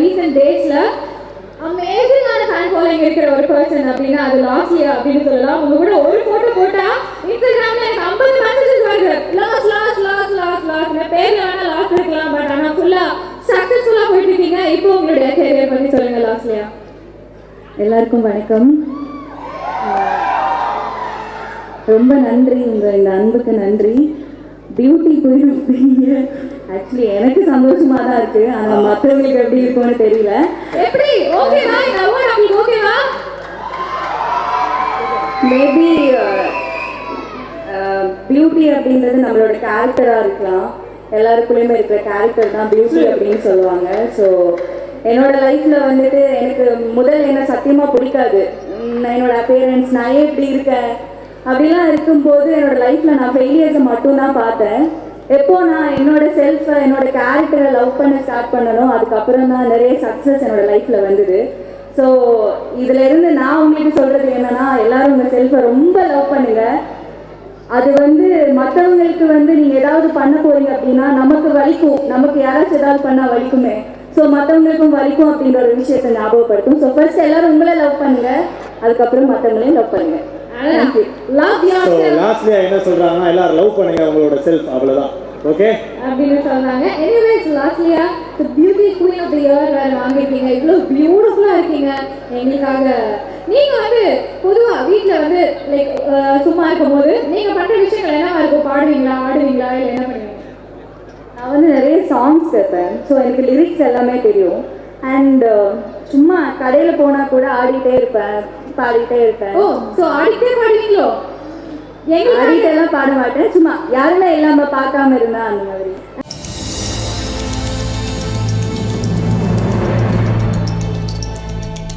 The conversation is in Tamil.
ரீசெண்ட் டேஸ்ல அமேசிங்கான ஃபேன் ஃபாலோயிங் இருக்கிற ஒரு பர்சன் அப்படின்னா அது லாஸ்லியா அப்படின்னு சொல்லலாம். உங்க கூட ஒரு போட்டோ போட்டா இன்ஸ்டாகிராம்ல எனக்கு 50 மெசேஜஸ் வருது. லாஸ் லாஸ் லாஸ் லாஸ் லாஸ் பேர்ல வேணா லாஸ் இருக்கலாம், பட் ஆனா ஃபுல்லா சக்சஸ்ஃபுல்லா போயிட்டு இருக்கீங்க. இப்போ உங்களுடைய கேரியர் பத்தி சொல்லுங்க லாஸ்லியா. எல்லாருக்கும் வணக்கம். ரொம்ப நன்றி, உங்கள் இந்த அன்புக்கு நன்றி. பியூட்டி போயிருப்பீங்க. ஆக்சுவலி எனக்கு சந்தோஷமா தான் இருக்கு, ஆனால் மற்றவங்களுக்கு எப்படி இருக்கும்னு தெரியல. எப்படி ஓகேவா? இந்த அவார்ட் உங்களுக்கு ஓகேவா? மேபி பியூட்டி அப்படின்றது நம்மளோட கேரக்டராக இருக்கலாம். எல்லாருக்குள்ளேயுமே இருக்கிற கேரக்டர் தான் பியூட்டி அப்படின்னு சொல்லுவாங்க. ஸோ என்னோட லைஃப்பில் வந்துட்டு எனக்கு முதல் என்ன சத்தியமாக பிடிக்காது. என்னோட அப்பேரன்ஸ் நான் ஏன் இப்படி இருக்கேன் அப்படிலாம் இருக்கும்போது என்னோட லைஃப்பில் நான் ஃபெயிலியர்ஸை மட்டும்தான் பார்த்தேன். எப்போ நான் என்னோட செல்ஃபை என்னோட கேரக்டரை லவ் பண்ண ஸ்டார்ட் பண்ணணும், அதுக்கப்புறம் தான் நிறைய சக்ஸஸ் என்னோட லைஃப்பில் வந்தது. ஸோ இதிலேருந்து நான் உங்களுக்கு சொல்கிறது என்னென்னா, எல்லோரும் உங்கள் செல்ஃபை ரொம்ப லவ் பண்ணுங்கள். அது வந்து மற்றவங்களுக்கு வந்து நீங்கள் ஏதாவது பண்ண போகிறீங்க அப்படின்னா நமக்கு வலிக்கும், நமக்கு யாராச்சும் ஏதாவது பண்ணால் வலிக்குமே. ஸோ மற்றவங்களுக்கும் வலிக்கும் அப்படின்ற ஒரு விஷயத்தை ஞாபகப்படுத்தும். ஸோ ஃபர்ஸ்ட் எல்லாரும் உங்களை லவ் பண்ணுங்கள், அதுக்கப்புறம் மற்றவங்களையும் லவ் பண்ணுங்கள். லாஸ்ட்லியா என்ன சொல்றாங்கன்னா எல்லாரும் லவ் பண்ணுங்க உங்களோட செல்ஃப், அவ்வளவுதான். ஓகே அப்படின்னு சொல்றாங்க. எனிவேஸ் லாஸ்ட்லியா the beauty queen of the year வேற வாங்கிட்டீங்க. இவ்வளவு பியூட்டிஃபுல்லா இருக்கீங்க. எங்களுக்காக நீங்க வந்து பொதுவா வீட்ல வந்து லைக் சும்மா இருக்கும்போது நீங்க பண்ற விஷயங்கள் என்னவா இருக்கும்? பாடுவீங்களா, ஆடுவீங்களா, இல்லை என்ன பண்ணுவீங்க? நான் வந்து நிறைய சாங்ஸ் கேட்பேன். ஸோ எனக்கு லிரிக்ஸ் எல்லாமே தெரியும். அண்ட் சும்மா கடையில் போனால் கூட ஆடிட்டே இருப்பேன், பாடிட்டே இருப்பேன். ஓ, ஸோ ஆடிட்டே பாடுவீங்களோ? ஆடிட்டே எல்லாம் பாட மாட்டேன், சும்மா யாருமே இல்லாமல் பார்க்காம இருந்தா அந்த மாதிரி.